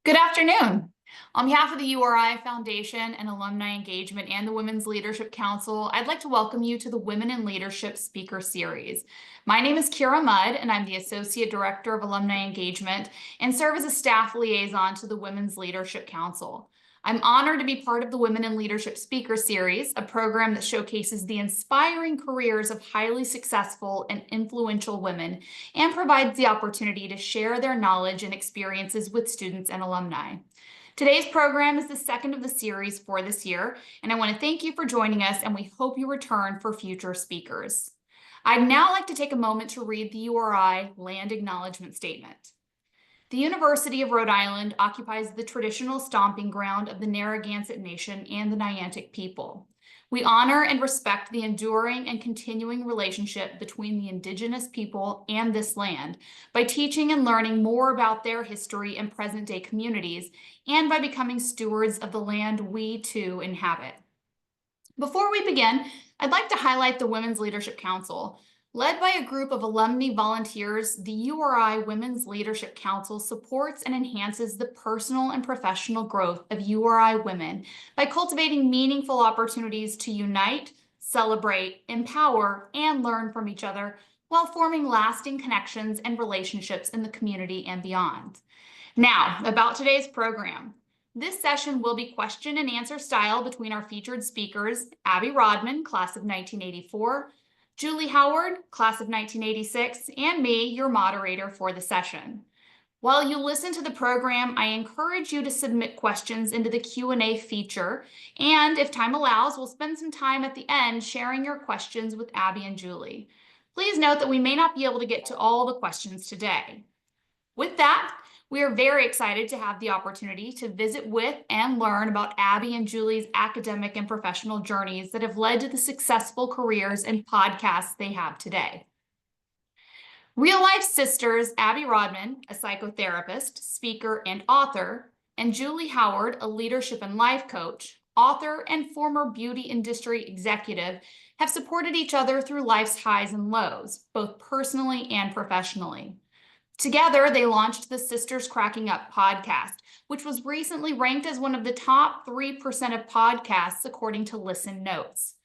Good afternoon. On behalf of the URI Foundation and Alumni Engagement and the Women's Leadership Council, I'd like to welcome you to the Women in Leadership Speaker Series. My name is Kira Mudd, and I'm the Associate Director of Alumni Engagement and serve as a staff liaison to the Women's Leadership Council. I'm honored to be part of the Women in Leadership Speaker Series, a program that showcases the inspiring careers of highly successful and influential women and provides the opportunity to share their knowledge and experiences with students and alumni. Today's program is the second of the series for this year, and I want to thank you for joining us, and we hope you return for future speakers. I'd now like to take a moment to read the URI Land Acknowledgement Statement. The University of Rhode Island occupies the traditional stomping ground of the Narragansett Nation and the Niantic people. We honor and respect the enduring and continuing relationship between the Indigenous people and this land by teaching and learning more about their history and present-day communities, and by becoming stewards of the land we too inhabit. Before we begin, I'd like to highlight the Women's Leadership Council. Led by a group of alumni volunteers, the URI Women's Leadership Council supports and enhances the personal and professional growth of URI women by cultivating meaningful opportunities to unite, celebrate, empower, and learn from each other while forming lasting connections and relationships in the community and beyond. Now, about today's program. This session will be question and answer style between our featured speakers, Abby Rodman, class of 1984, Julie Howard, class of 1986, and me, your moderator for the session. While you listen to the program, I encourage you to submit questions into the Q&A feature, and if time allows, we'll spend some time at the end sharing your questions with Abby and Julie. Please note that we may not be able to get to all the questions today. With that, we are very excited to have the opportunity to visit with and learn about Abby and Julie's academic and professional journeys that have led to the successful careers and podcasts they have today. Real-life sisters Abby Rodman, a psychotherapist, speaker, and author, and Julie Howard, a leadership and life coach, author, and former beauty industry executive, have supported each other through life's highs and lows, both personally and professionally. Together, they launched the Sisters Cracking Up podcast, which was recently ranked as one of the top 3% of podcasts according to Listen Notes.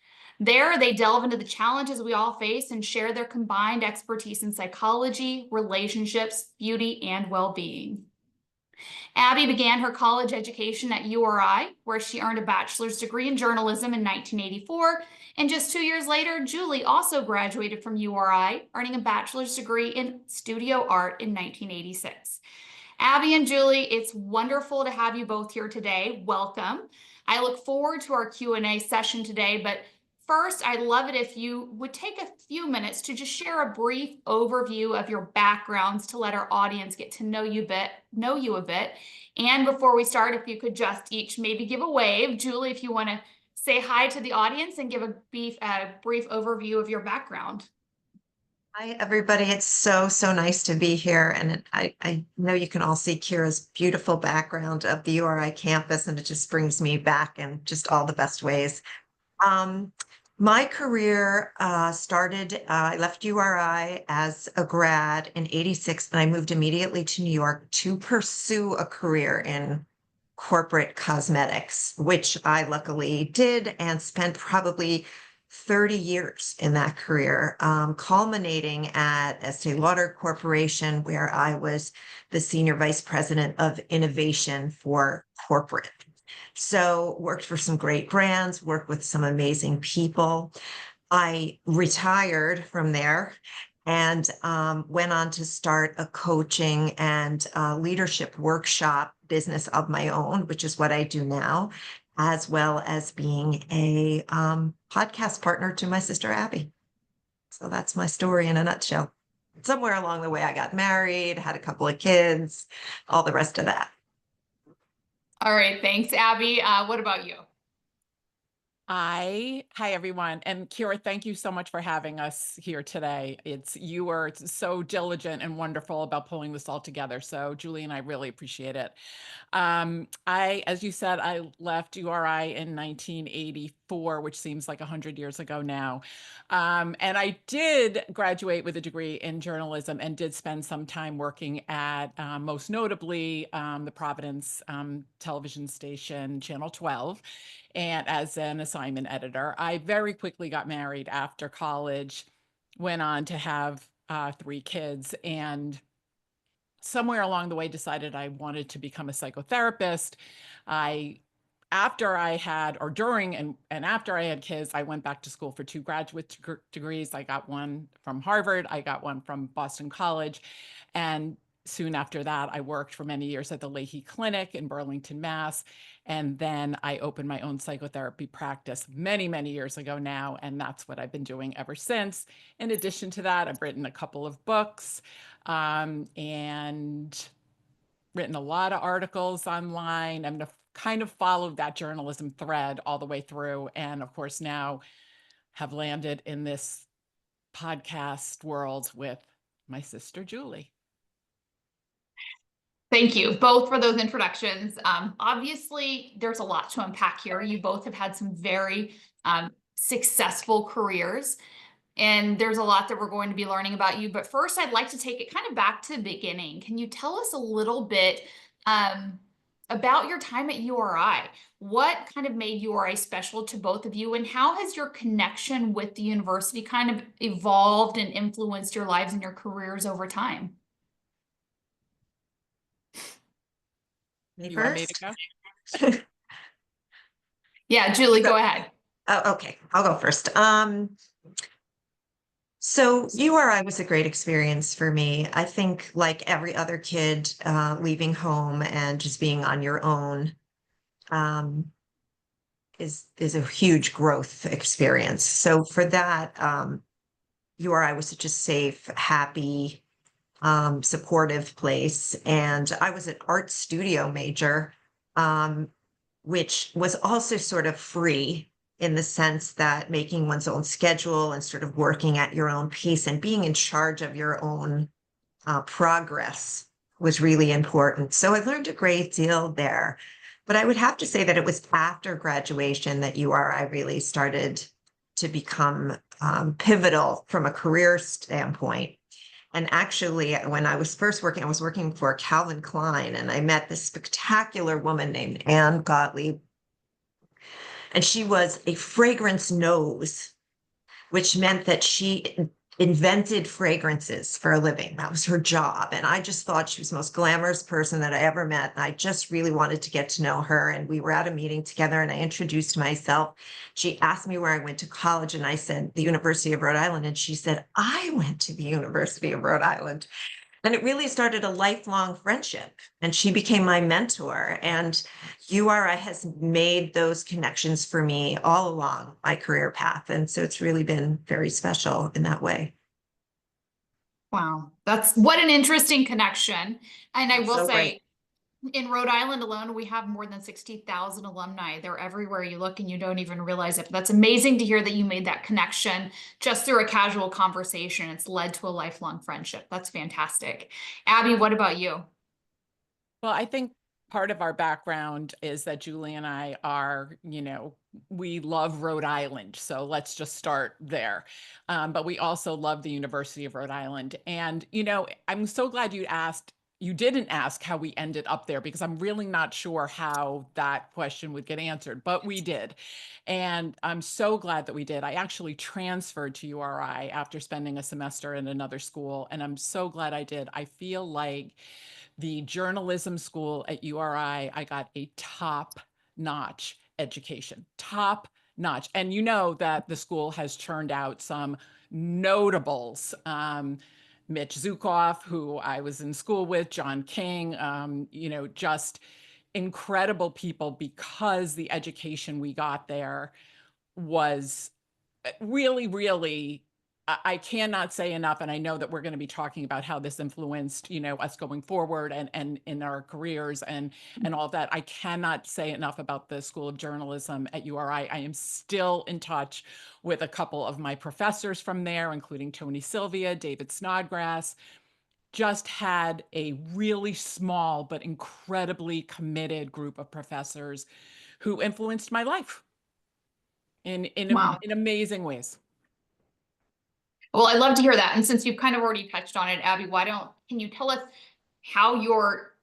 There, they delve into the challenges we all face and share their combined expertise in psychology, relationships, beauty, and well-being. Abby began her college education at URI, where she earned a bachelor's degree in journalism in 1984, and just 2 years later, Julie also graduated from URI, earning a bachelor's degree in studio art in 1986. Abby and Julie, it's wonderful to have you both here today. Welcome. I look forward to our Q&A session today, but first, I'd love it if you would take a few minutes to just share a brief overview of your backgrounds to let our audience get to know you a bit. And before we start, if you could just each maybe give a wave. Julie, if you want to say hi to the audience and give a brief overview of your background. Hi, everybody. It's so nice to be here. And I know you can all see Kira's beautiful background of the URI campus, and it just brings me back in just all the best ways. My career started, I left URI as a grad in 86, and I moved immediately to New York to pursue a career in corporate cosmetics, which I luckily did and spent probably 30 years in that career, culminating at Estee Lauder Corporation, where I was the Senior Vice President of Innovation for corporate. So worked for some great brands, worked with some amazing people. I retired from there and went on to start a coaching and leadership workshop business of my own, which is what I do now, as well as being a podcast partner to my sister, Abby. So that's my story in a nutshell. Somewhere along the way, I got married, had a couple of kids, all the rest of that. All right, thanks, Abby. What about you? Hi everyone. And Kira, thank you so much for having us here today. You were so diligent and wonderful about pulling this all together. So Julie and I really appreciate it. As you said, I left URI in 1984, which seems like 100 years ago now. And I did graduate with a degree in journalism and did spend some time working at, most notably, the Providence television station, Channel 12, and as an assignment editor. I very quickly got married after college, went on to have 3 kids, and somewhere along the way decided I wanted to become a psychotherapist. I After I had, or during and after I had kids, I went back to school for 2 graduate degrees. I got one from Harvard, I got one from Boston College. And soon after that, I worked for many years at the Leahy Clinic in Burlington, Mass. And then I opened my own psychotherapy practice many, many years ago now. And that's what I've been doing ever since. In addition to that, I've written a couple of books, and written a lot of articles online. I'm kind of followed that journalism thread all the way through. And of course, now have landed in this podcast world with my sister, Julie. Thank you both for those introductions. Obviously, there's a lot to unpack here. You both have had some very successful careers, and there's a lot that we're going to be learning about you. But first, I'd like to take it kind of back to the beginning. Can you tell us a little bit about your time at URI? What kind of made URI special to both of you, and how has your connection with the university kind of evolved and influenced your lives and your careers over time? Me You want me to first? go? Yeah, Julie, go ahead. Oh, okay, I'll go first. So URI was a great experience for me. I think like every other kid, leaving home and just being on your own, um, is a huge growth experience. So for that, URI was such a safe, happy, supportive place. And I was an art studio major, um, which was also sort of free in the sense that making one's own schedule and sort of working at your own pace and being in charge of your own progress was really important. So I learned a great deal there. But I would have to say that it was after graduation that URI really started to become pivotal from a career standpoint. And actually, when I was first working, I was working for Calvin Klein, and I met this spectacular woman named Anne Gottlieb. And she was a fragrance nose, which meant that she invented fragrances for a living. That was her job. And I just thought she was the most glamorous person that I ever met. And I just really wanted to get to know her. And we were at a meeting together and I introduced myself. She asked me where I went to college. And I said, the University of Rhode Island. And she said, I went to the University of Rhode Island. And it really started a lifelong friendship. And she became my mentor. And URI has made those connections for me all along my career path. And so it's really been very special in that way. Wow, that's what an interesting connection. And I It's will so great. say, in Rhode Island alone, we have more than 60,000 alumni. They're everywhere you look and you don't even realize it. But that's amazing to hear that you made that connection just through a casual conversation. It's led to a lifelong friendship. That's fantastic. Abby, what about you? Well, I think part of our background is that Julie and I are, we love Rhode Island. So let's just start there. But we also love the University of Rhode Island. And, I'm so glad you didn't ask how we ended up there, because I'm really not sure how that question would get answered, but we did. And I'm so glad that we did. I actually transferred to URI after spending a semester in another school. And I'm so glad I did. I feel like the journalism school at URI, I got a top-notch education, top notch. And you know that the school has churned out some notables. Mitch Zukoff, who I was in school with, John King, just incredible people, because the education we got there was really, really I cannot say enough, and I know that we're going to be talking about how this influenced, us going forward and in our careers and all that. I cannot say enough about the School of Journalism at URI. I am still in touch with a couple of my professors from there, including Tony Sylvia, David Snodgrass. Just had a really small but incredibly committed group of professors who influenced my life Wow. in amazing ways. Well, I'd love to hear that. And since you've kind of already touched on it, Abby, can you tell us how your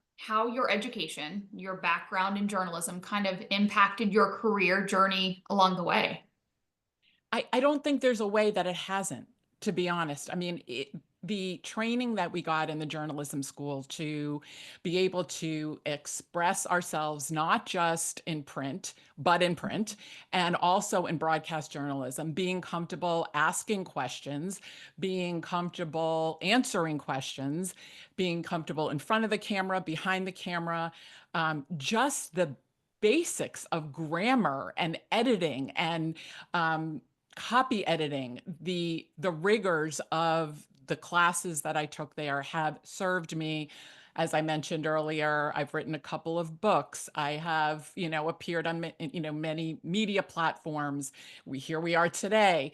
education, your background in journalism kind of impacted your career journey along the way? I don't think there's a way that it hasn't, to be honest. I mean, the training that we got in the journalism school to be able to express ourselves, not just in print, but in print, and also in broadcast journalism, being comfortable asking questions, being comfortable answering questions, being comfortable in front of the camera, behind the camera, just the basics of grammar and editing and copy editing, the rigors of the classes that I took there have served me. As I mentioned earlier, I've written a couple of books. I have, appeared on, many media platforms. Here we are today.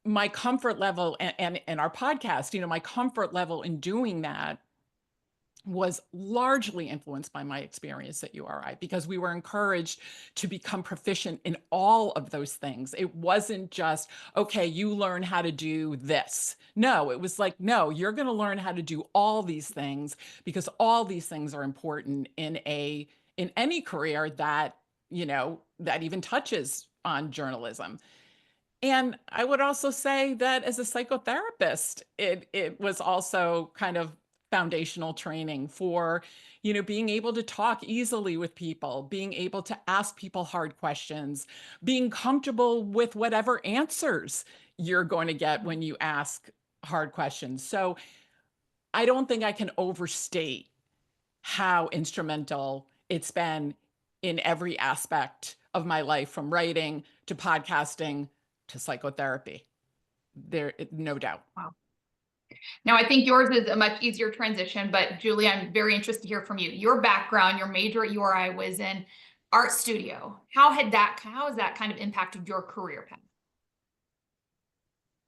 My comfort level and our podcast, my comfort level in doing that was largely influenced by my experience at URI because we were encouraged to become proficient in all of those things. It wasn't just, okay, you learn how to do this. No, it was like, no, you're going to learn how to do all these things because all these things are important in any career that, that even touches on journalism. And I would also say that as a psychotherapist, it was also kind of foundational training for, being able to talk easily with people, being able to ask people hard questions, being comfortable with whatever answers you're going to get when you ask hard questions. So I don't think I can overstate how instrumental it's been in every aspect of my life, from writing to podcasting to psychotherapy. No doubt. Wow. Now, I think yours is a much easier transition, but Julie, I'm very interested to hear from you. Your background, your major at URI was in art studio. How has that kind of impacted your career path?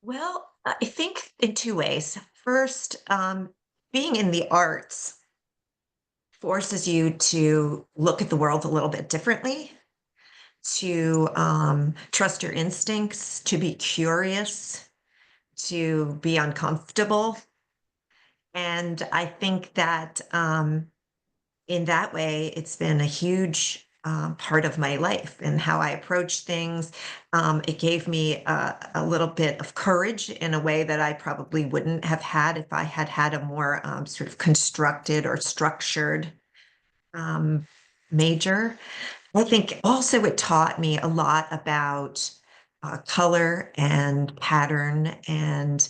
Well, I think in two ways. First, being in the arts forces you to look at the world a little bit differently, to trust your instincts, to be curious, to be uncomfortable. And I think that in that way, it's been a huge part of my life and how I approach things. It gave me a little bit of courage in a way that I probably wouldn't have had if I had had a more sort of constructed or structured major. I think also it taught me a lot about color and pattern and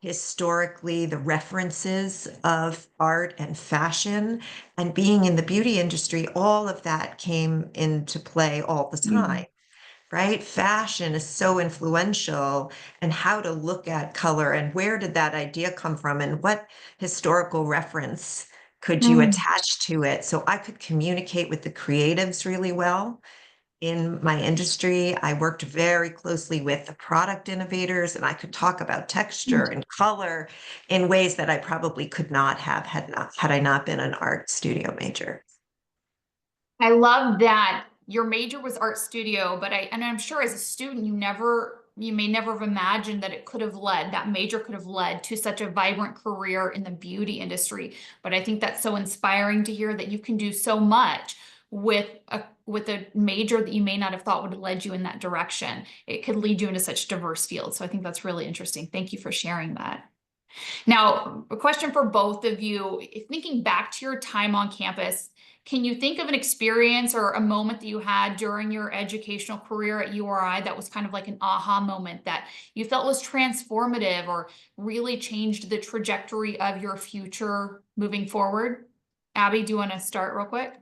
historically the references of art and fashion, and being in the beauty industry, all of that came into play all the time, right? Fashion is so influential, and how to look at color and where did that idea come from and what historical reference could you attach to it? So I could communicate with the creatives really well in my industry. I worked very closely with the product innovators, and I could talk about texture and color in ways that I probably could not have had I not been an art studio major. I love that your major was art studio, but I'm sure as a student, you may never have imagined that that major could have led to such a vibrant career in the beauty industry. But I think that's so inspiring to hear that you can do so much with a major that you may not have thought would have led you in that direction. It could lead you into such diverse fields. So I think that's really interesting. Thank you for sharing that. Now, a question for both of you. Thinking back to your time on campus, can you think of an experience or a moment that you had during your educational career at URI that was kind of like an aha moment that you felt was transformative or really changed the trajectory of your future moving forward? Abby, do you want to start real quick?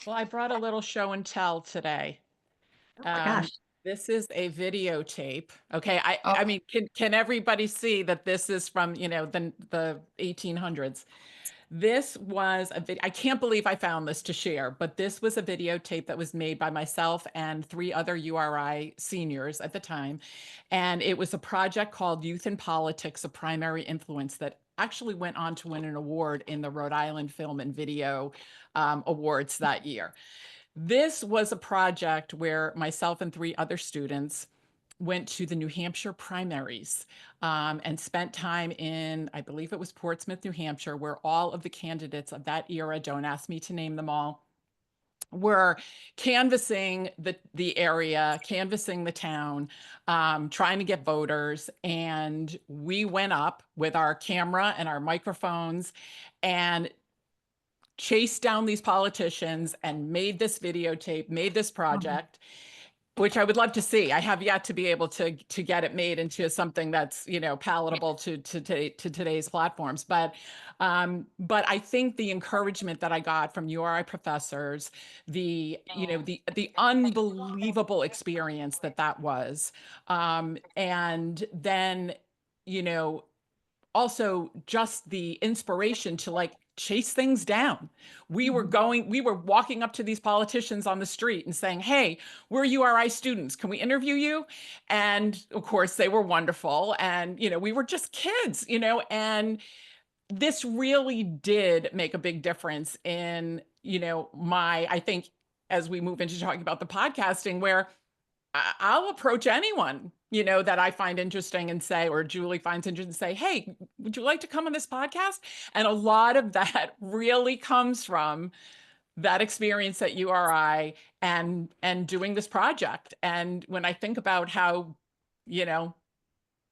Well, I brought a little show and tell today. Oh my gosh. This is a videotape. Okay. I, Oh, I mean, can everybody see that this is from, the 1800s? This was a video. I can't believe I found this to share, but this was a videotape that was made by myself and 3 other URI seniors at the time. And it was a project called Youth in Politics, a Primary Influence, that actually went on to win an award in the Rhode Island Film and Video Awards that year. This was a project where myself and 3 other students went to the New Hampshire primaries and spent time in, I believe it was Portsmouth, New Hampshire, where all of the candidates of that era, don't ask me to name them all, were canvassing the area, canvassing the town, trying to get voters. And we went up with our camera and our microphones and chased down these politicians and made this videotape, made this project, which I would love to see. I have yet to be able to get it made into something that's, palatable to today's platforms. But I think the encouragement that I got from URI professors, the unbelievable experience that was, and then, also just the inspiration to like chase things down. We were walking up to these politicians on the street and saying, "Hey, we're URI students. Can we interview you?" And of course, they were wonderful. And, we were just kids, and this really did make a big difference in, I think, as we move into talking about the podcasting, where I'll approach anyone, that I find interesting and say, or Julie finds interesting and say, "Hey, would you like to come on this podcast?" And a lot of that really comes from that experience at URI and doing this project. And when I think about how, you know,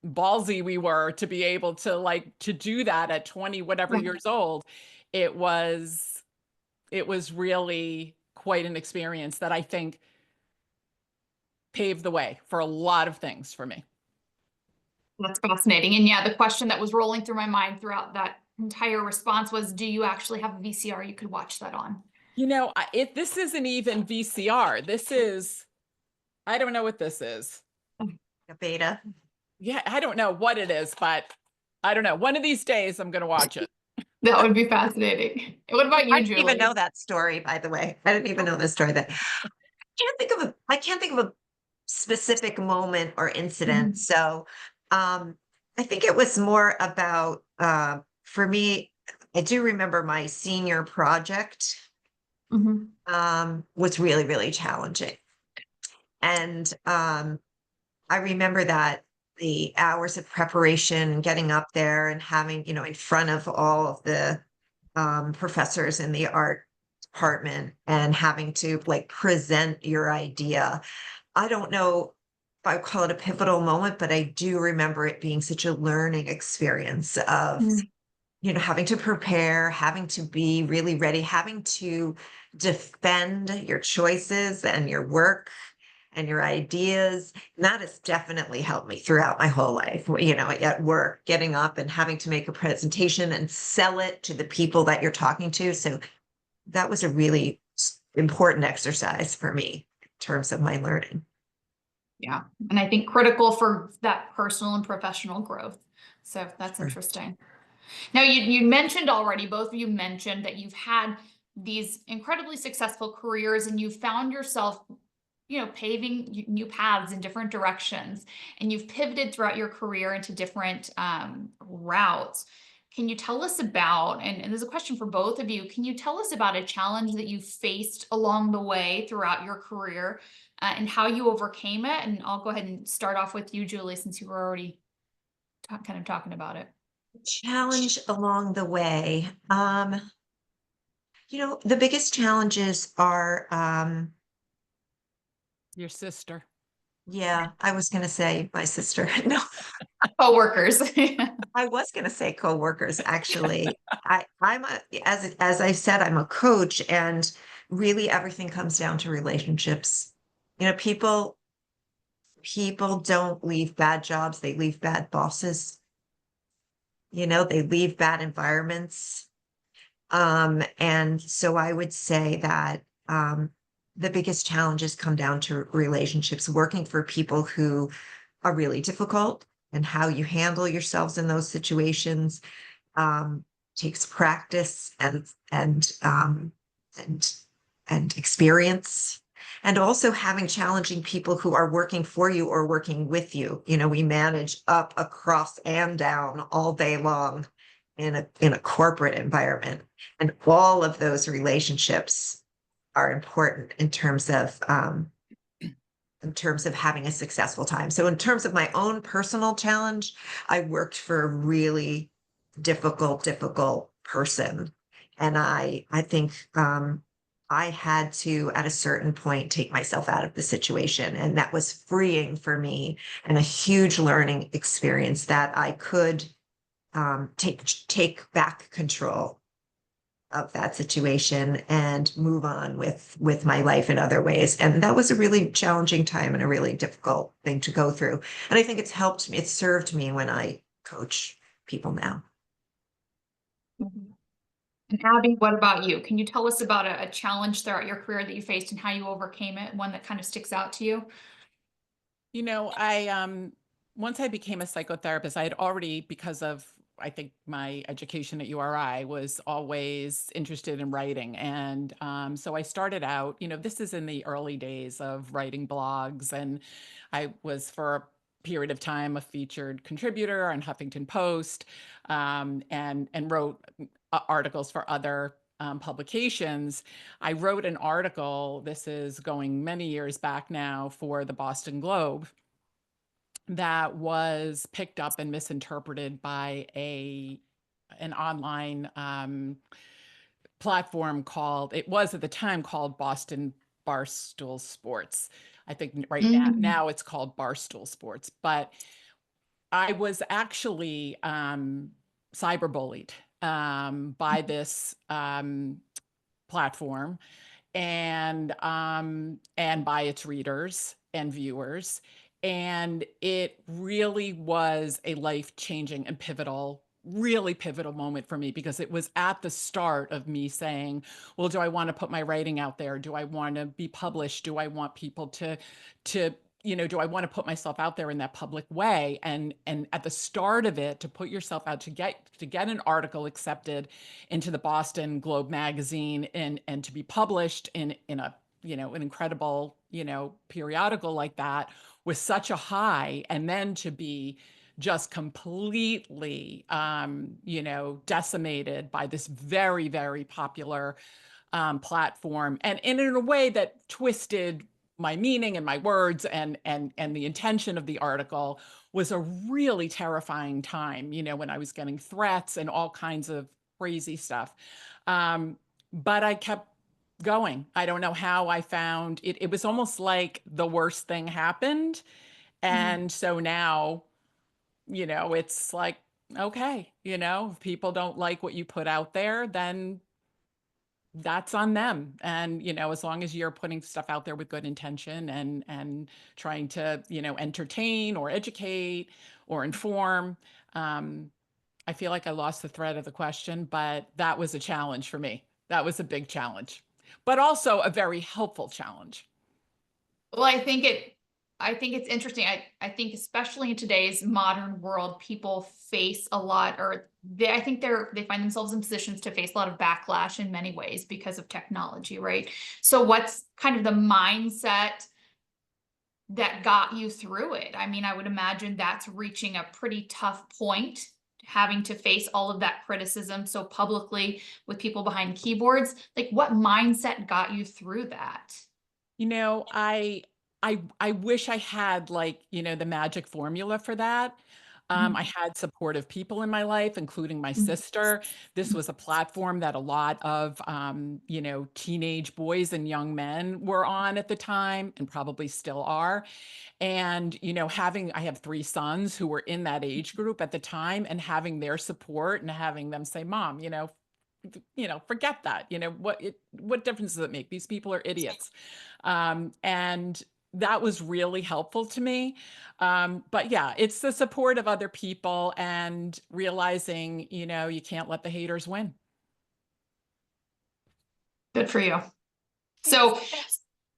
ballsy we were to be able to do that at 20 whatever years old, it was really quite an experience that I think paved the way for a lot of things for me. that's fascinating. And yeah, the question that was rolling through my mind throughout that entire response was, do you actually have a VCR you could watch that on? This isn't even VCR. This is, I don't know what this is. A beta. Yeah, I don't know what it is, but I don't know. One of these days I'm going to watch it. That would be fascinating. What about you, I didn't even Julie? know that story, by the way. I didn't even know the story that I can't think of a specific moment or incident. Mhm. So I think it was more about for me, I do remember my senior project Mhm. was really, really challenging. And I remember that the hours of preparation, getting up there and having, in front of all of the professors in the art department and having to like present your idea. I don't know if I would call it a pivotal moment, but I do remember it being such a learning experience of, Mhm. having to prepare, having to be really ready, having to defend your choices and your work and your ideas. And that has definitely helped me throughout my whole life, at work, getting up and having to make a presentation and sell it to the people that you're talking to. So that was a really important exercise for me in terms of my learning. Yeah. And I think critical for that personal and professional growth. So that's Sure. interesting. Now, you mentioned already, both of you mentioned that you've had these incredibly successful careers and you found yourself, paving new paths in different directions, and you've pivoted throughout your career into different routes. Can you tell us about, and there's a question for both of you, can you tell us about a challenge that you faced along the way throughout your career and how you overcame it? And I'll go ahead and start off with you, Julie, since you were already kind of talking about it. Challenge along the way. The biggest challenges are, Your sister. yeah, I was going to say my sister. No, Co-workers. I was going to say coworkers, actually. As I said, I'm a coach, and really everything comes down to relationships. People don't leave bad jobs, they leave bad bosses. They leave bad environments. And so I would say that the biggest challenges come down to relationships, working for people who are really difficult, and how you handle yourselves in those situations um, takes practice and and experience, and also having challenging people who are working for you or working with you. You know, we manage up, across, and down all day long in a corporate environment, and all of those relationships are important in terms of having a successful time. So in terms of my own personal challenge, I worked for a really difficult person. And I think I had to, at a certain point, take myself out of the situation. And that was freeing for me and a huge learning experience that I could take back control of that situation and move on with my life in other ways. And that was a really challenging time and a really difficult thing to go through. And I think it's helped me, it's served me when I coach people now. Mhm. And Abby, what about you? Can you tell us about a challenge throughout your career that you faced and how you overcame it, one that kind of sticks out to you? You know, I once I became a psychotherapist, I had already, because of I think my education at URI, was always interested in writing. And so I started out, you know, this is in the early days of writing blogs. And I was, for a period of time, a featured contributor on Huffington Post, and wrote articles for other publications. I wrote an article, this is going many years back now, for the Boston Globe, that was picked up and misinterpreted by an online platform called, it was at the time called Boston Barstool Sports. I think right now it's called Barstool Sports. But I was actually cyberbullied by this platform, and by its readers and viewers. And it really was a life-changing and really pivotal moment for me, because it was at the start of me saying, well, do I want to put my writing out there? Do I want to be published? Do I want people to do I want to put myself out there in that public way? And at the start of it, to put yourself out, to get an article accepted into the Boston Globe magazine, and to be published in a an incredible periodical like that, was such a high. And then to be just completely decimated by this very, very popular platform, and in a way that twisted my meaning and my words, and the intention of the article, was a really terrifying time, when I was getting threats and all kinds of crazy stuff. But I kept going. I don't know how I found it. It was almost like the worst thing happened. And so now, it's like, okay, if people don't like what you put out there, then that's on them. And as long as you're putting stuff out there with good intention, and trying to entertain or educate or inform. I feel like I lost the thread of the question, but that was a challenge for me. That was a big challenge, but also a very helpful challenge. Well, I think it's interesting. I think especially in today's modern world, people face a lot, or I think they find themselves in positions to face a lot of backlash in many ways because of technology, right? So what's kind of the mindset that got you through it? I mean, I would imagine that's reaching a pretty tough point, having to face all of that criticism so publicly with people behind keyboards. Like, what mindset got you through that? I wish I had, like, the magic formula for that. I had supportive people in my life, including my sister. This was a platform that a lot of, teenage boys and young men were on at the time, and probably still are. And, I have 3 sons who were in that age group at the time, and having their support and having them say, Mom, forget that. What difference does it make? These people are idiots. And that was really helpful to me. But yeah, it's the support of other people, and realizing, you can't let the haters win. Good for you. So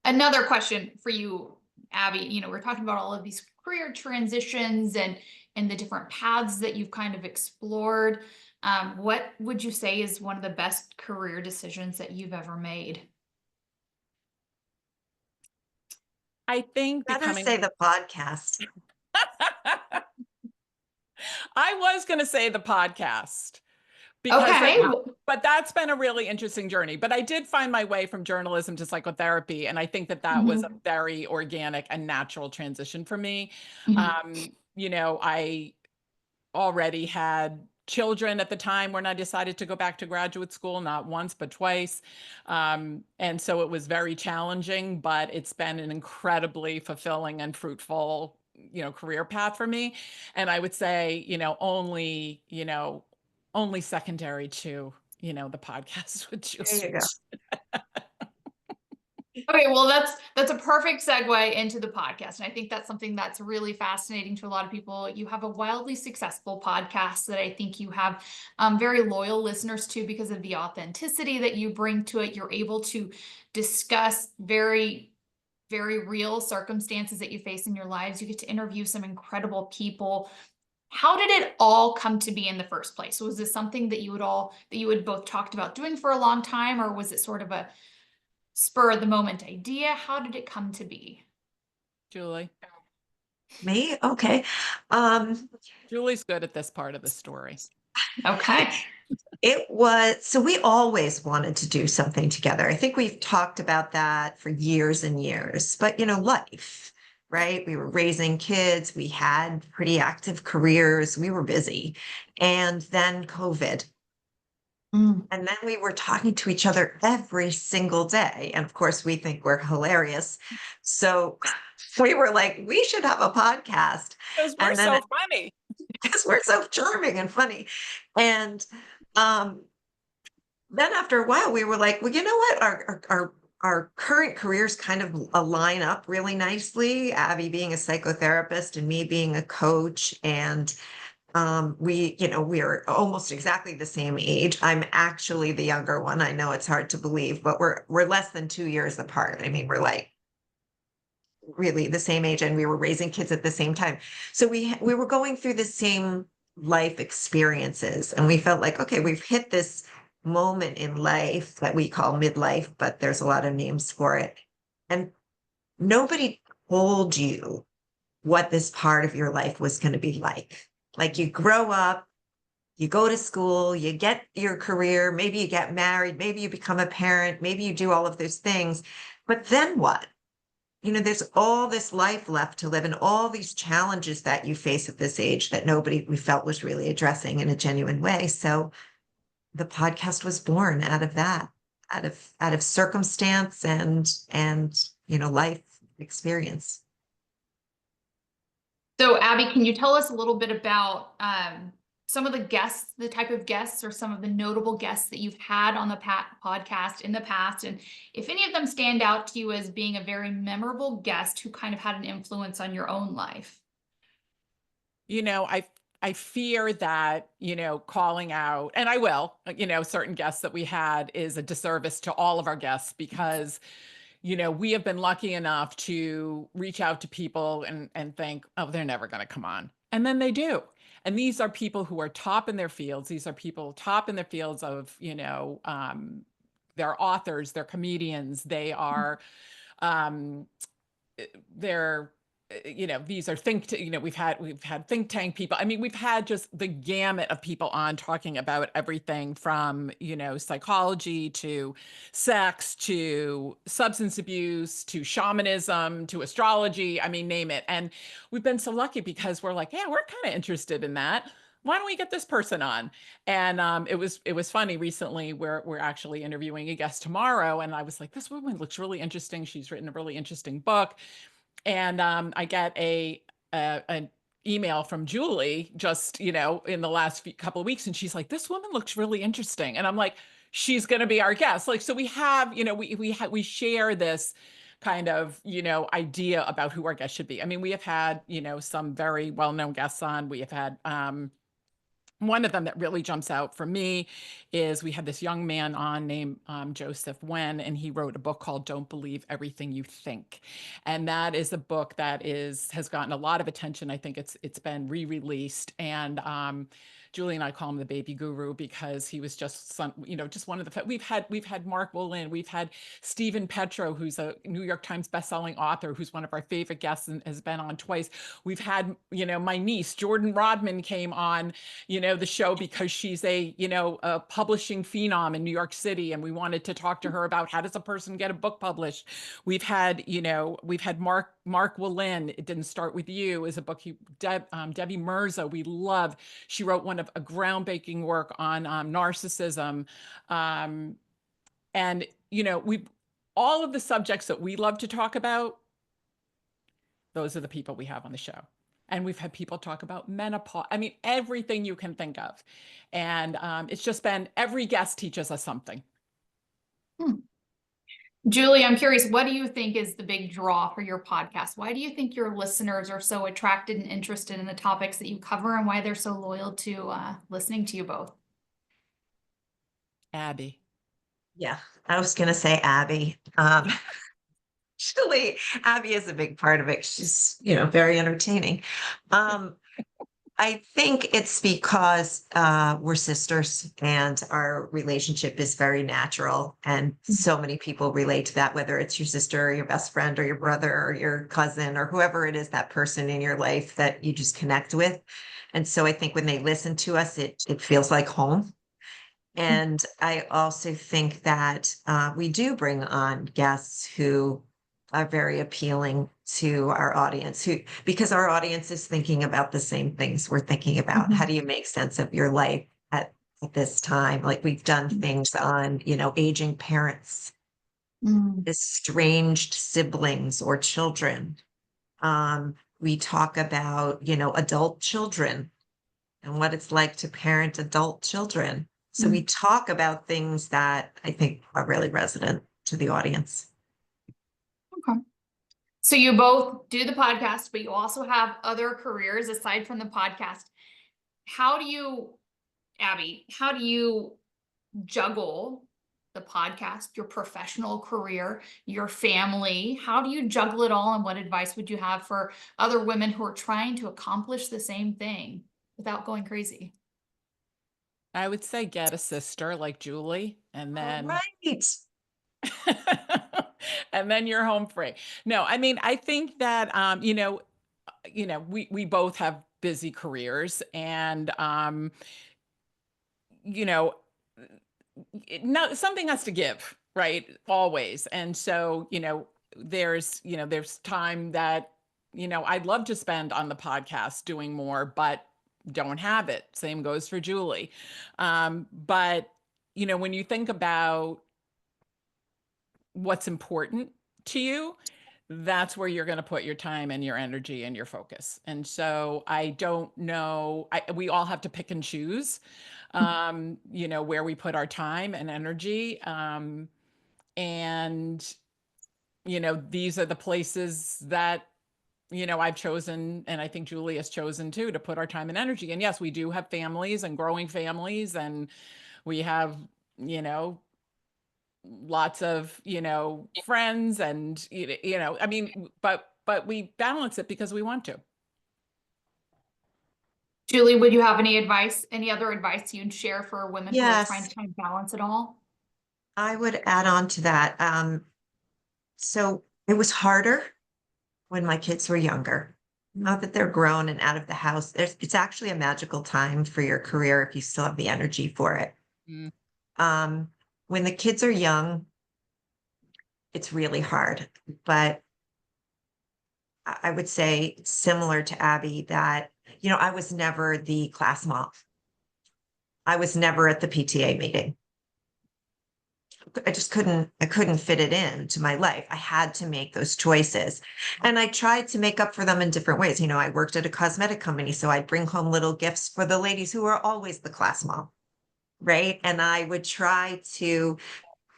Another question for you, Abby. We're talking about all of these career transitions and the different paths that you've kind of explored. What would you say is one of the best career decisions that you've ever made? I think Better becoming say the podcast. I was going to say the podcast because Okay. but that's been a really interesting journey. But I did find my way from journalism to psychotherapy, and I think that was a Mhm, very organic and natural transition for me. mhm. I already had children at the time when I decided to go back to graduate school, not once, but twice. And so it was very challenging, but it's been an incredibly fulfilling and fruitful, career path for me. And I would say, only secondary to, the podcast with There you go. Julie. Okay, well, that's a perfect segue into the podcast. And I think that's something that's really fascinating to a lot of people. You have a wildly successful podcast that I think you have very loyal listeners to because of the authenticity that you bring to it. You're able to discuss very, very real circumstances that you face in your lives. You get to interview some incredible people. How did it all come to be in the first place? Was this something that you had both talked about doing for a long time, or was it sort of a spur of the moment idea? How did it come to be? Julie. Me? Okay. Um, Julie's good at this part of the story. Okay. it was, so we always wanted to do something together. I think we've talked about that for years and years, but life, right? We were raising kids, we had pretty active careers, we were busy. And then COVID. Mm. And then we were talking to each other every single day. And of course, we think we're hilarious. So we were like, we should have a podcast. Because we're And then so funny. because we're so charming and funny. And um, then after a while, we were like, well, you know what? Our current careers kind of align up really nicely. Abby being a psychotherapist and me being a coach. And we are almost exactly the same age. I'm actually the younger one. I know it's hard to believe, but we're less than 2 years apart. I mean, we're like really the same age, and we were raising kids at the same time. So we were going through the same life experiences, and we felt like, okay, we've hit this moment in life that we call midlife, but there's a lot of names for it. And nobody told you what this part of your life was going to be like. Like you grow up, you go to school, you get your career, maybe you get married, maybe you become a parent, maybe you do all of those things. But then what? There's all this life left to live and all these challenges that you face at this age that nobody we felt was really addressing in a genuine way. So the podcast was born out of that, out of circumstance and life experience. So, Abby, can you tell us a little bit about some of the guests, the type of guests, or some of the notable guests that you've had on the podcast in the past, and if any of them stand out to you as being a very memorable guest who kind of had an influence on your own life? I fear that, calling out, and I will, certain guests that we had is a disservice to all of our guests because, we have been lucky enough to reach out to people and think, oh, they're never going to come on. And then they do. And these are people who are top in their fields. These are people top in their fields of, they're authors, they're comedians, they are um, they're these are we've had think tank people. I mean, we've had just the gamut of people on talking about everything from psychology to sex to substance abuse to shamanism to astrology. I mean, name it. And we've been so lucky because we're like, yeah, we're kind of interested in that. Why don't we get this person on? And it was funny recently. We're actually interviewing a guest tomorrow, and I was like, this woman looks really interesting. She's written a really interesting book, and I get an email from Julie just in the last couple of weeks, and she's like, this woman looks really interesting, and I'm like, she's going to be our guest. Like, so we have we share this kind of idea about who our guests should be. I mean, we have had some very well-known guests on. We have had one of them that really jumps out for me is we had this young man on named Joseph Wen, and he wrote a book called Don't Believe Everything You Think. And that is a book that has gotten a lot of attention. I think it's been re-released. And Julie and I call him the baby guru because he was just just one of the, we've had Mark Wolin, we've had Stephen Petro, who's a New York Times bestselling author, who's one of our favorite guests and has been on twice. We've had, my niece, Jordan Rodman, came on, the show because she's a publishing phenom in New York City. And we wanted to talk to her about how does a person get a book published. We've had Mark Wolin, It Didn't Start With You, is a book Debbie Mirza, we love. She wrote a groundbreaking work on narcissism. And, we've all of the subjects that we love to talk about, those are the people we have on the show. And we've had people talk about menopause. I mean, everything you can think of. And it's just been, every guest teaches us something. Julie, I'm curious, what do you think is the big draw for your podcast? Why do you think your listeners are so attracted and interested in the topics that you cover, and why they're so loyal to listening to you both? Abby. Yeah, I was going to say Abby. Actually, Abby is a big part of it. She's, very entertaining. I think it's because we're sisters and our relationship is very natural. And so many people relate to that, whether it's your sister or your best friend or your brother or your cousin or whoever it is, that person in your life that you just connect with. And so I think when they listen to us, it feels like home. And I also think that we do bring on guests who are very appealing to our audience, because our audience is thinking about the same things we're thinking about. How do you make sense of your life at this time? Like, we've done things on, aging parents, estranged siblings or children. We talk about, adult children and what it's like to parent adult children. So we talk about things that I think are really resonant to the audience. Okay. So you both do the podcast, but you also have other careers aside from the podcast. Abby, how do you juggle the podcast, your professional career, your family? How do you juggle it all? And what advice would you have for other women who are trying to accomplish the same thing without going crazy? I would say get a sister like Julie, and then Right. and then you're home free. No, I mean, I think that we both have busy careers, and something has to give, right? Always. And so, there's time that, I'd love to spend on the podcast doing more, but don't have it. Same goes for Julie. But, when you think about what's important to you, that's where you're going to put your time and your energy and your focus. And so I don't know, we all have to pick and choose, where we put our time and energy. And, these are the places that, I've chosen, and I think Julie has chosen too, to put our time and energy. And yes, we do have families and growing families, and we have, lots of, friends, and, I mean, but we balance it because we want to. Julie, would you have any other advice you'd share for women who are trying Yes, to kind of balance it all? I would add on to that. So it was harder when my kids were younger. Now that they're grown and out of the house, it's actually a magical time for your career if you still have the energy for it. When the kids are young, it's really hard. But I would say, similar to Abby, that, I was never the class mom. I was never at the PTA meeting. I couldn't fit it into my life. I had to make those choices. And I tried to make up for them in different ways. I worked at a cosmetic company, so I'd bring home little gifts for the ladies who were always the class mom, right? And I would try to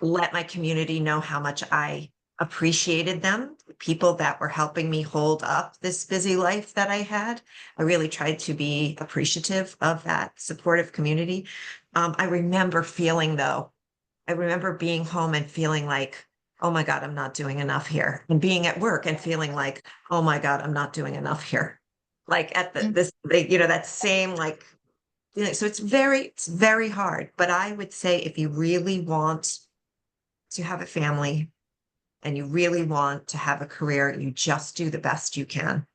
let my community know how much I appreciated them, the people that were helping me hold up this busy life that I had. I really tried to be appreciative of that supportive community. I remember feeling though, I remember being home and feeling like, oh my God, I'm not doing enough here. And being at work and feeling like, oh my God, I'm not doing enough here. Like at Mm. that same like, so it's very hard. But I would say if you really want to have a family and you really want to have a career, you just do the best you can.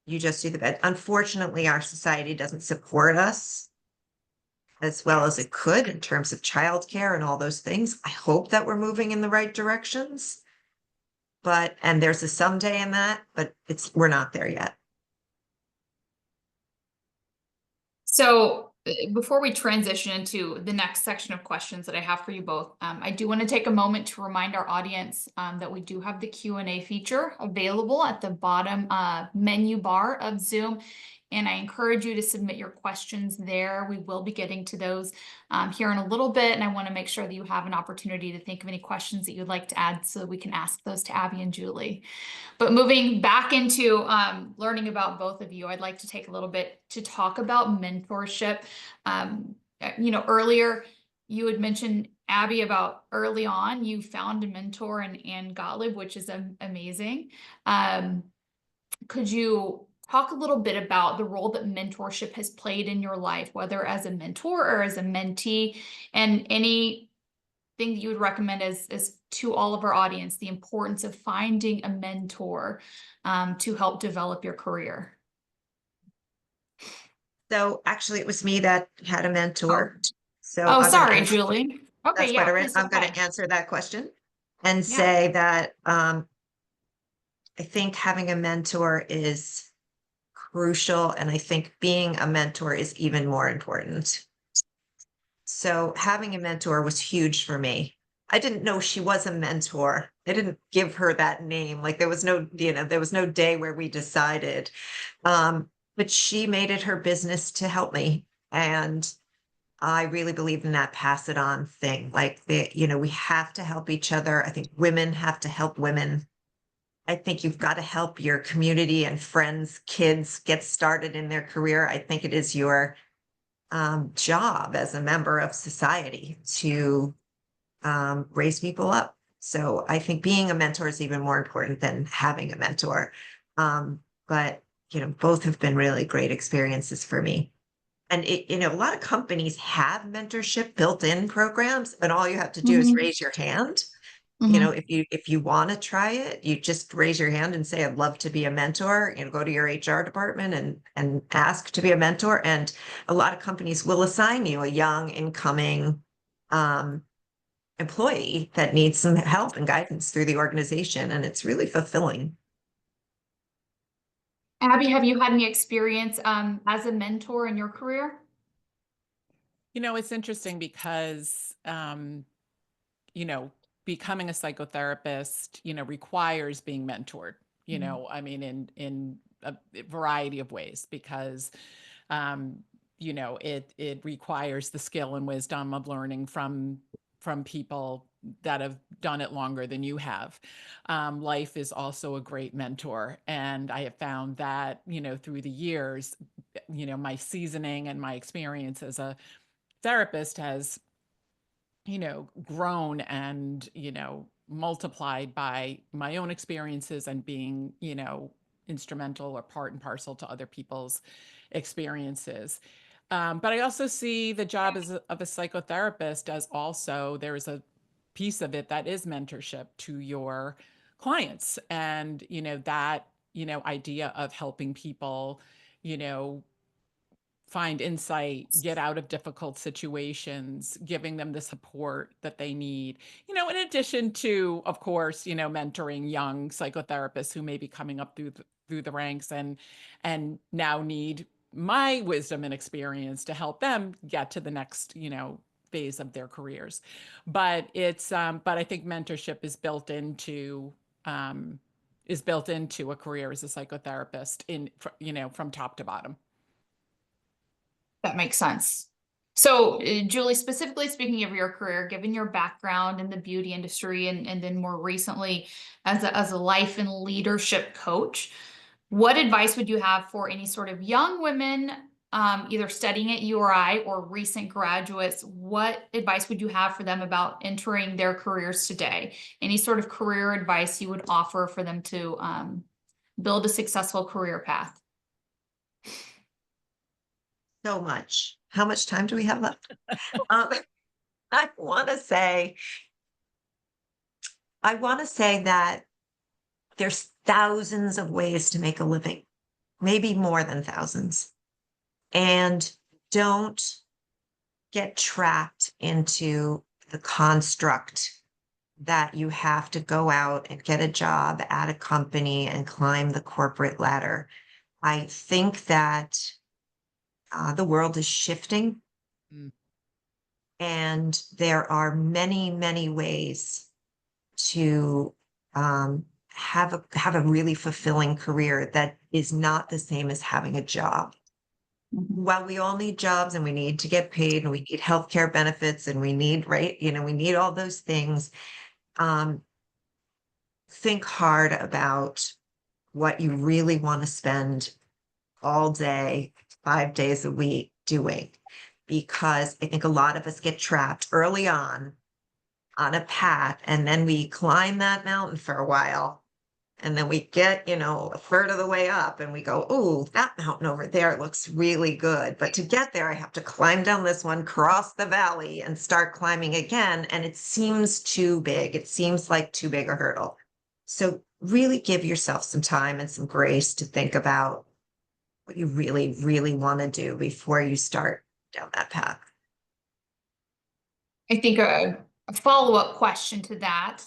You just do the best. Unfortunately, our society doesn't support us as well as it could in terms of childcare and all those things. I hope that we're moving in the right directions. But, and there's a someday in that, but we're not there yet. So before we transition into the next section of questions that I have for you both, I do want to take a moment to remind our audience that we do have the Q&A feature available at the bottom menu bar of Zoom. And I encourage you to submit your questions there. We will be getting to those here in a little bit. And I want to make sure that you have an opportunity to think of any questions that you'd like to add so that we can ask those to Abby and Julie. But moving back into learning about both of you, I'd like to take a little bit to talk about mentorship. Earlier you had mentioned, Abby, about early on you found a mentor in Ann Gottlieb, which is amazing. Could you talk a little bit about the role that mentorship has played in your life, whether as a mentor or as a mentee, and anything that you would recommend as to all of our audience, the importance of finding a mentor to help develop your career? So actually, it was me that had a mentor. So Oh, I'm going to sorry, answer. Julie. Okay, That's quite yeah, all right. please go I'm going ahead. to answer that question and Yeah. say that I think having a mentor is crucial, and I think being a mentor is even more important. So having a mentor was huge for me. I didn't know she was a mentor. I didn't give her that name. Like there was no day where we decided. But she made it her business to help me. And I really believe in that pass it on thing. Like we have to help each other. I think women have to help women. I think you've got to help your community and friends, kids get started in their career. I think it is your job as a member of society to raise people up. So I think being a mentor is even more important than having a mentor. But both have been really great experiences for me. And a lot of companies have mentorship built-in programs, and all you have to do is Mhm. raise your hand. Mhm. If you want to try it, you just raise your hand and say, I'd love to be a mentor, go to your HR department and ask to be a mentor. And a lot of companies will assign you a young incoming employee that needs some help and guidance through the organization. And it's really fulfilling. Abby, have you had any experience as a mentor in your career? It's interesting because, you know, becoming a psychotherapist, requires being mentored, I mean, in a variety of ways, because, um, it requires the skill and wisdom of learning from people that have done it longer than you have. Life is also a great mentor. And I have found that, through the years, my seasoning and my experience as a therapist has, grown and, multiplied by my own experiences and being, instrumental or part and parcel to other people's experiences. But I also see the job of a psychotherapist as also there is a piece of it that is mentorship to your clients. And, that, idea of helping people, you know, find insight, get out of difficult situations, giving them the support that they need. In addition to, of course, mentoring young psychotherapists who may be coming up through the ranks and now need my wisdom and experience to help them get to the next, phase of their careers. But but I think mentorship is built into a career as a psychotherapist from top to bottom. That makes sense. So, Julie, specifically speaking of your career, given your background in the beauty industry and then more recently as a life and leadership coach, what advice would you have for any sort of young women, either studying at URI or recent graduates? What advice would you have for them about entering their careers today? Any sort of career advice you would offer for them to build a successful career path? So much. How much time do we have left? Um, I want to say, that there's thousands of ways to make a living, maybe more than thousands. And don't get trapped into the construct that you have to go out and get a job at a company and climb the corporate ladder. I think that the world is shifting, Mm. and there are many, many ways to have a really fulfilling career that is not the same as having a job. While we all need jobs and we need to get paid and we need healthcare benefits and we need, right, we need all those things, um, think hard about what you really want to spend all day, 5 days a week doing. Because I think a lot of us get trapped early on a path, and then we climb that mountain for a while. And then we get, a third of the way up and we go, oh, that mountain over there looks really good. But to get there, I have to climb down this one, cross the valley, and start climbing again. And it seems too big. It seems like too big a hurdle. So really give yourself some time and some grace to think about what you really, really want to do before you start down that path. I think a follow-up question to that.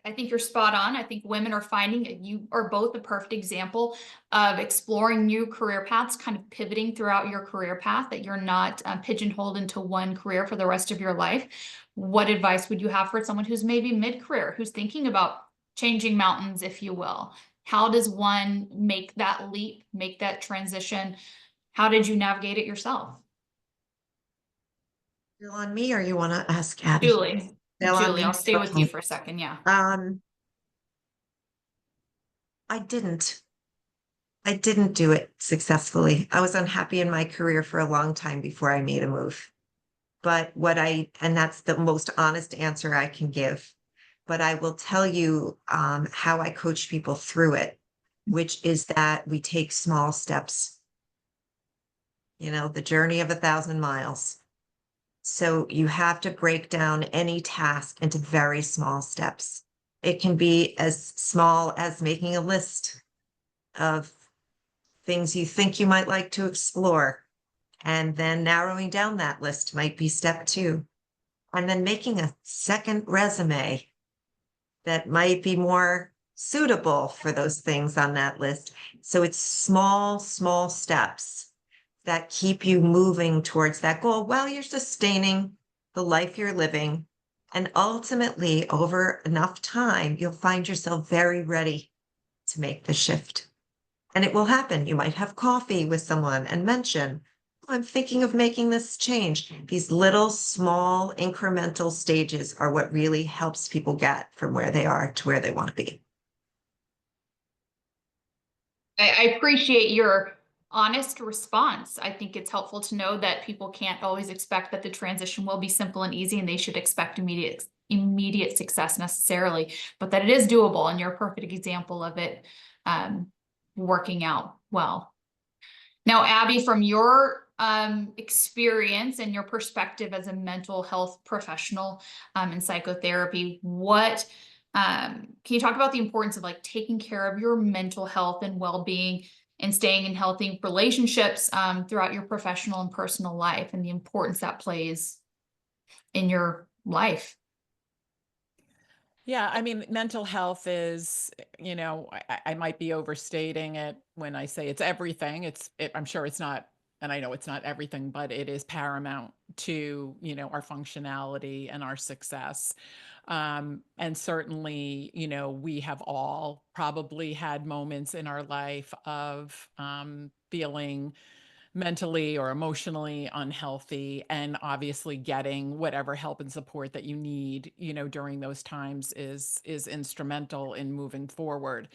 I think you're spot on. I think women are finding you are both the perfect example of exploring new career paths, kind of pivoting throughout your career path, that you're not pigeonholed into one career for the rest of your life. What advice would you have for someone who's maybe mid-career, who's thinking about changing mountains, if you will? How does one make that leap, make that transition? How did you navigate it yourself? Still on me, or you want to ask Abby? Julie, Still on Julie, me? I'll stay with you Okay. for a second. Yeah. Um, I didn't. I didn't do it successfully. I was unhappy in my career for a long time before I made a move. And that's the most honest answer I can give. But I will tell you how I coach people through it, which is that we take small steps, the journey of 1,000 miles. So you have to break down any task into very small steps. It can be as small as making a list of things you think you might like to explore. And then narrowing down that list might be step 2. And then making a second resume that might be more suitable for those things on that list. So it's small, small steps that keep you moving towards that goal while you're sustaining the life you're living. And ultimately, over enough time, you'll find yourself very ready to make the shift. And it will happen. You might have coffee with someone and mention, "Oh, I'm thinking of making this change." These little, small, incremental stages are what really helps people get from where they are to where they want to be. I appreciate your honest response. I think it's helpful to know that people can't always expect that the transition will be simple and easy, and they should expect immediate success necessarily, but that it is doable, and you're a perfect example of it working out well. Now, Abby, from your experience and your perspective as a mental health professional in psychotherapy, what can you talk about the importance of like taking care of your mental health and well-being and staying in healthy relationships throughout your professional and personal life, and the importance that plays in your life? Yeah, I mean, mental health is, I might be overstating it when I say it's everything. I'm sure it's not, and I know it's not everything, but it is paramount to, our functionality and our success. And certainly, we have all probably had moments in our life of feeling mentally or emotionally unhealthy, and obviously getting whatever help and support that you need, during those times is instrumental in moving forward.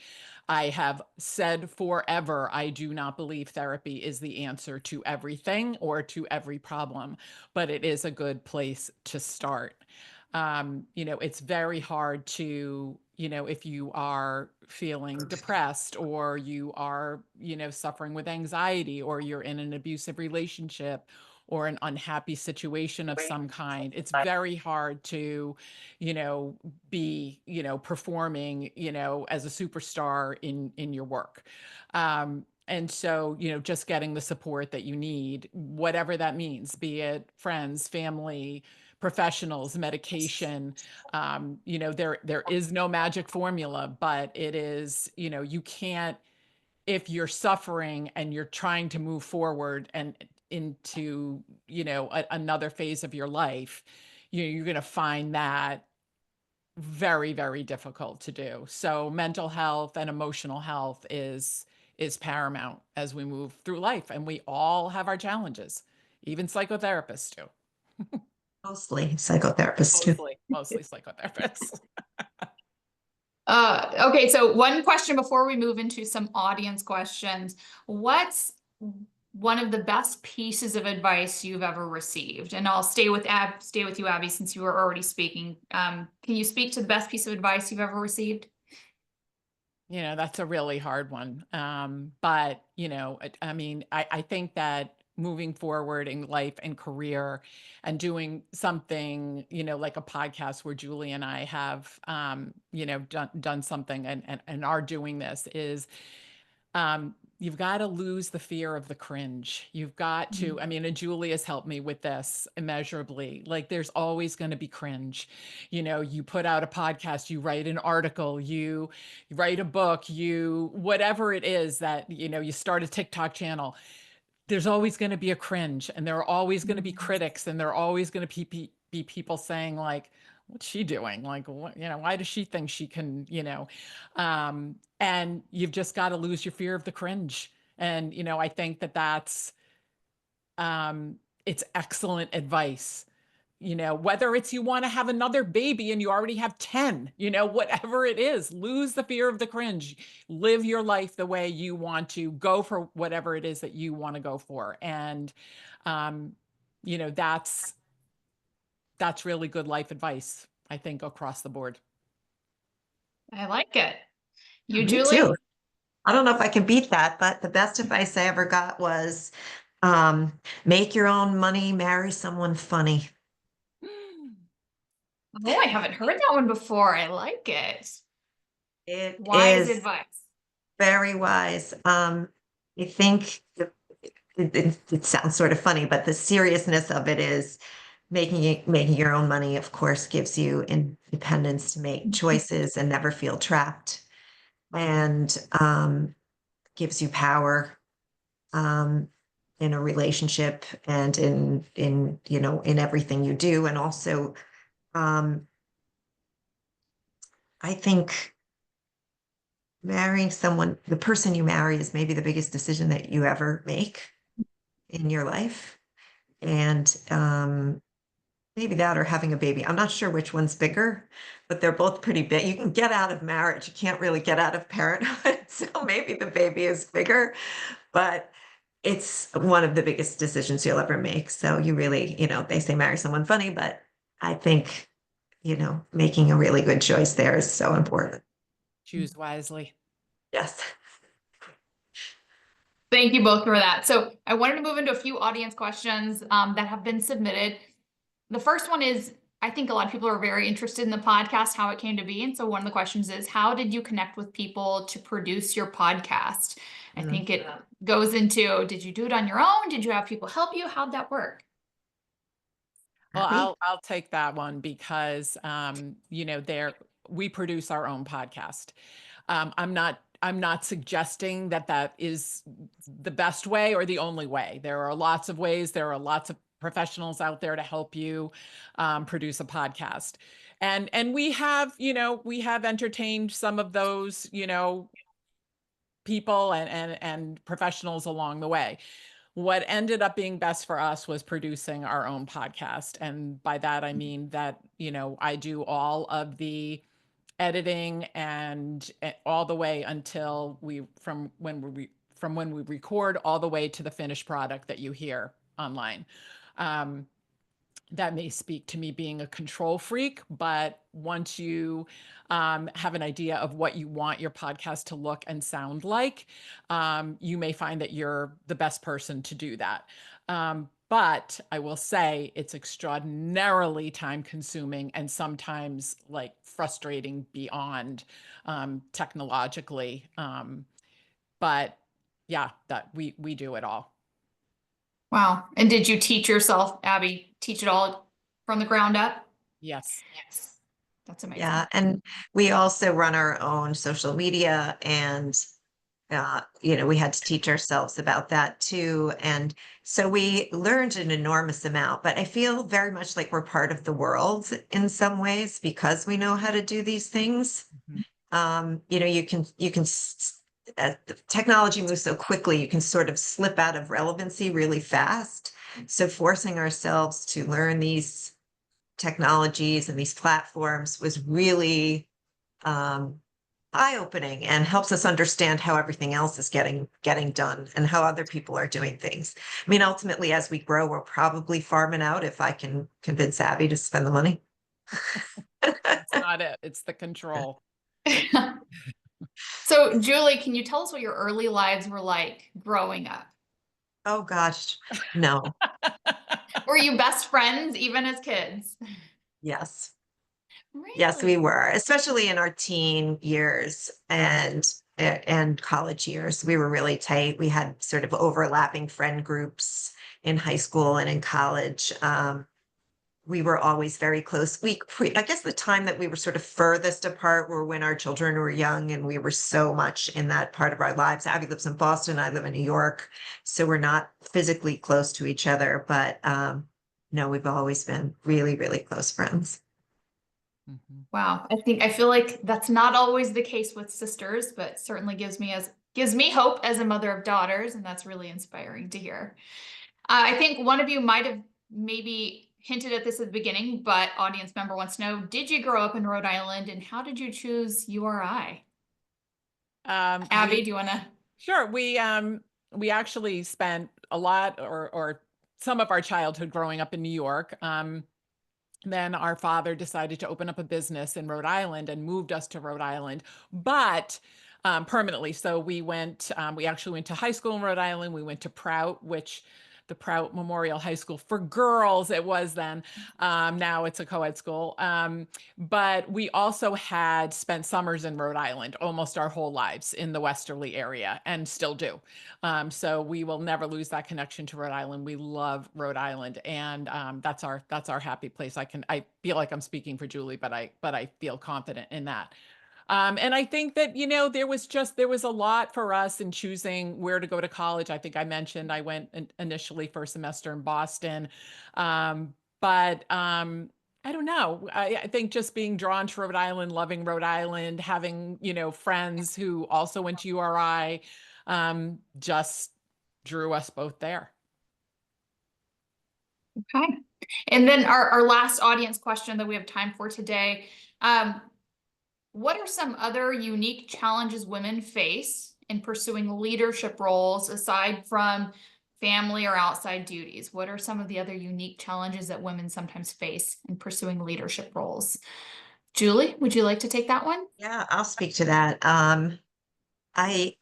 I have said forever, I do not believe therapy is the answer to everything or to every problem, but it is a good place to start. It's very hard to, if you are feeling depressed, or you are, suffering with anxiety, or you're in an abusive relationship or an unhappy situation of some kind, it's very hard to, be, performing, as a superstar in your work. And so, just getting the support that you need, whatever that means, be it friends, family, professionals, medication. There is no magic formula, but it is, you can't, if you're suffering and you're trying to move forward and into, another phase of your life, you're going to find that very, very difficult to do. So mental health and emotional health is paramount as we move through life, and we all have our challenges, even psychotherapists do. Mostly psychotherapists too. Mostly psychotherapists. Okay, so one question before we move into some audience questions. What's one of the best pieces of advice you've ever received? And I'll stay with you, Abby, since you were already speaking. Can you speak to the best piece of advice you've ever received? That's a really hard one. But, I mean, I think that moving forward in life and career and doing something, like a podcast where Julie and I have, done something and are doing this is, you've got to lose the fear of the cringe. You've got to, I mean, and Julie has helped me with this immeasurably. Like, there's always going to be cringe. You put out a podcast, you write an article, you write a book, whatever it is that, you start a TikTok channel. There's always going to be a cringe, and there are always going to be critics, and there are always going to be people saying, like, what's she doing? Like, what, why does she think she can, and you've just got to lose your fear of the cringe. And, I think that it's excellent advice. Whether it's you want to have another baby and you already have 10, whatever it is, lose the fear of the cringe, live your life the way you want to, go for whatever it is that you want to go for. And, that's really good life advice, I think, across the board. I like it. You, Me Julie? too. I don't know if I can beat that, but the best advice I ever got was um, make your own money, marry someone funny. Oh, I haven't heard that one before. I like it. It Wise is advice. very wise. I think it sounds sort of funny, but the seriousness of it is making your own money, of course, gives you independence to make choices and never feel trapped, and gives you power in a relationship and in everything you do. And also, I think marrying someone, the person you marry, is maybe the biggest decision that you ever make in your life. And maybe that or having a baby. I'm not sure which one's bigger, but they're both pretty big. You can get out of marriage. You can't really get out of parenthood. So maybe the baby is bigger, but it's one of the biggest decisions you'll ever make. So you really, they say marry someone funny, but I think, making a really good choice there is so important. Choose wisely. Yes. Thank you both for that. So I wanted to move into a few audience questions that have been submitted. The first one is, I think a lot of people are very interested in the podcast, how it came to be. And so one of the questions is, how did you connect with people to produce your podcast? I think it goes into, did you do it on your own? Did you have people help you? How'd that work? Well, I'll take that one because, we produce our own podcast. I'm not suggesting that is the best way or the only way. There are lots of ways. There are lots of professionals out there to help you produce a podcast. And we have entertained some of those, people and professionals along the way. what ended up being best for us was producing our own podcast. And by that, I mean that, I do all of the editing and all the way until from when we record all the way to the finished product that you hear online. That may speak to me being a control freak, but once you have an idea of what you want your podcast to look and sound like, you may find that you're the best person to do that. But I will say it's extraordinarily time consuming and sometimes like frustrating beyond technologically. But yeah, that we do it all. Wow. And did you teach yourself, Abby, teach it all from the ground up? Yes. Yes. That's amazing. Yeah, and we also run our own social media, and we had to teach ourselves about that too. And so we learned an enormous amount, but I feel very much like we're part of the world in some ways because we know how to do these things. As the technology moves so quickly, you can sort of slip out of relevancy really fast. So forcing ourselves to learn these technologies and these platforms was really eye-opening and helps us understand how everything else is getting done and how other people are doing things. I mean, ultimately, as we grow, we're probably farming out if I can convince Abby to spend the money. That's not it. It's the control. So, Julie, can you tell us what your early lives were like growing up? Oh gosh, no. Were you best friends even as kids? Yes. Yes, we Really? were, especially in our teen years and college years. We were really tight. We had sort of overlapping friend groups in high school and in college. We were always very close. I guess the time that we were sort of furthest apart were when our children were young, and we were so much in that part of our lives. Abby lives in Boston, I live in New York, so we're not physically close to each other, but no, we've always been really, really close friends. Wow. I feel like that's not always the case with sisters, but certainly gives me hope as a mother of daughters, and that's really inspiring to hear. I think one of you might have maybe hinted at this at the beginning, but audience member wants to know, did you grow up in Rhode Island and how did you choose URI? Abby, do you want to? Sure. We actually spent a lot or some of our childhood growing up in New York. Then our father decided to open up a business in Rhode Island and moved us to Rhode Island, but permanently. So we actually went to high school in Rhode Island. We went to Prout, the Prout Memorial High School for girls, it was then. Now it's a co-ed school. But we also had spent summers in Rhode Island almost our whole lives in the Westerly area and still do. So we will never lose that connection to Rhode Island. We love Rhode Island, and that's our happy place. I feel like I'm speaking for Julie, but I feel confident in that. And I think that, there was a lot for us in choosing where to go to college. I think I mentioned I went initially for a semester in Boston. But I don't know. I think just being drawn to Rhode Island, loving Rhode Island, having, friends who also went to URI, just drew us both there. Okay. And then our last audience question that we have time for today. What are some other unique challenges women face in pursuing leadership roles aside from family or outside duties? What are some of the other unique challenges that women sometimes face in pursuing leadership roles? Julie, would you like to take that one? Yeah, I'll speak to that. I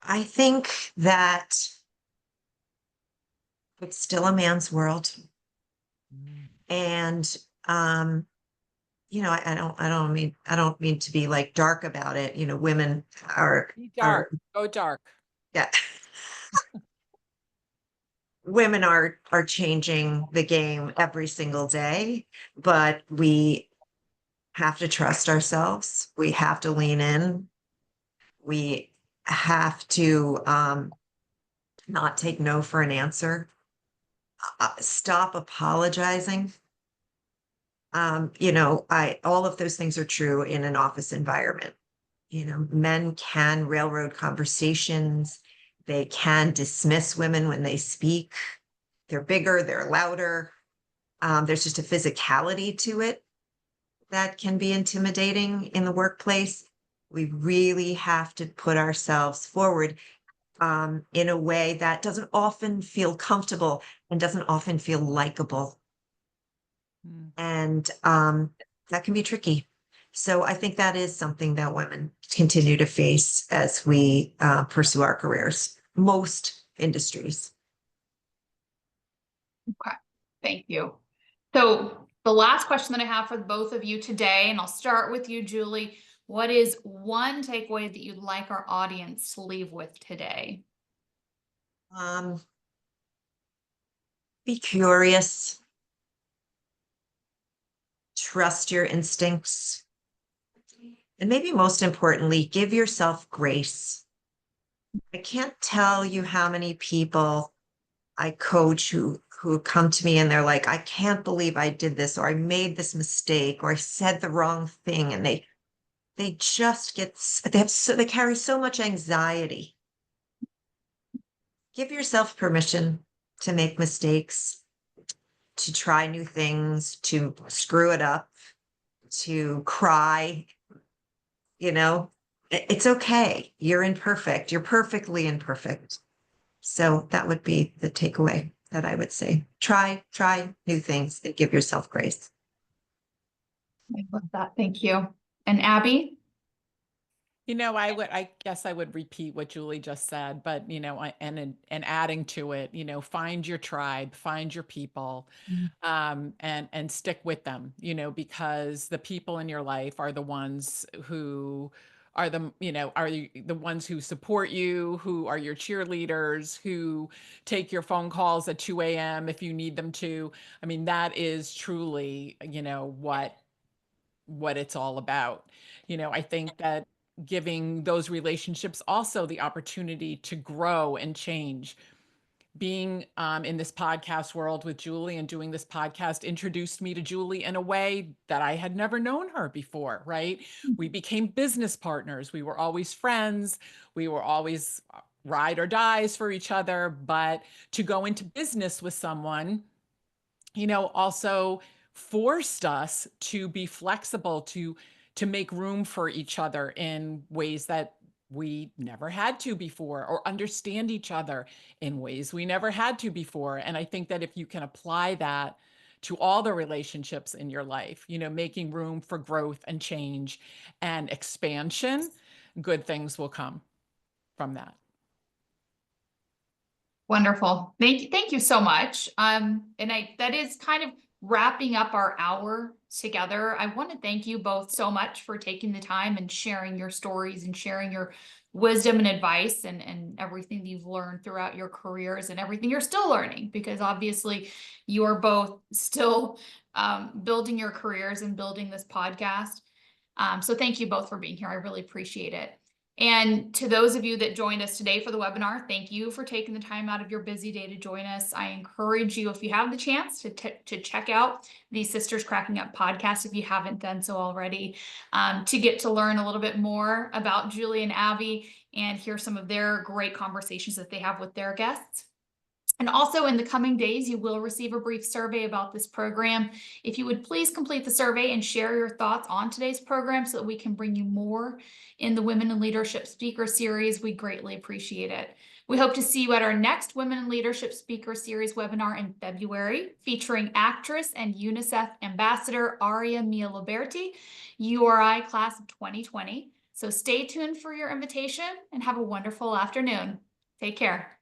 I think that it's still a man's world. And I don't mean to be like dark about it. Women Be are dark, go dark. yeah. Women are changing the game every single day, but we have to trust ourselves. We have to lean in. We have to not take no for an answer. Stop apologizing. All of those things are true in an office environment. Men can railroad conversations. They can dismiss women when they speak. They're bigger, they're louder. There's just a physicality to it that can be intimidating in the workplace. We really have to put ourselves forward in a way that doesn't often feel comfortable and doesn't often feel likable. And that can be tricky. So I think that is something that women continue to face as we pursue our careers, most industries. Okay, thank you. So the last question that I have for both of you today, and I'll start with you, Julie. What is one takeaway that you'd like our audience to leave with today? Be curious. Trust your instincts. And maybe most importantly, give yourself grace. I can't tell you how many people I coach who come to me and they're like, I can't believe I did this, or I made this mistake, or I said the wrong thing. And they just get, they carry so much anxiety. Give yourself permission to make mistakes, to try new things, to screw it up, to cry. It's okay. You're imperfect. You're perfectly imperfect. So that would be the takeaway that I would say. Try new things and give yourself grace. I love that. Thank you. And Abby? I guess I would repeat what Julie just said, but and adding to it, find your tribe, find your people, and stick with them, because the people in your life are the ones who are the ones who support you, who are your cheerleaders, who take your phone calls at 2 a.m. if you need them to. I mean, that is truly, what it's all about. I think that giving those relationships also the opportunity to grow and change. Being in this podcast world with Julie and doing this podcast introduced me to Julie in a way that I had never known her before, right? We became business partners. We were always friends. We were always ride or dies for each other. But to go into business with someone, also forced us to be flexible, to make room for each other in ways that we never had to before, or understand each other in ways we never had to before. And I think that if you can apply that to all the relationships in your life, making room for growth and change and expansion, good things will come from that. Wonderful. Thank you so much. That is kind of wrapping up our hour together. I want to thank you both so much for taking the time and sharing your stories and sharing your wisdom and advice and everything that you've learned throughout your careers and everything you're still learning, because obviously you are both still building your careers and building this podcast. So thank you both for being here. I really appreciate it. And to those of you that joined us today for the webinar, thank you for taking the time out of your busy day to join us. I encourage you, if you have the chance, to check out the Sisters Cracking Up podcast if you haven't done so already, to get to learn a little bit more about Julie and Abby and hear some of their great conversations that they have with their guests. And also in the coming days, you will receive a brief survey about this program. If you would please complete the survey and share your thoughts on today's program so that we can bring you more in the Women in Leadership Speaker Series, we greatly appreciate it. We hope to see you at our next Women in Leadership Speaker Series webinar in February, featuring actress and UNICEF Ambassador Aria Mia Liberti, URI Class of 2020. So stay tuned for your invitation and have a wonderful afternoon. Take care.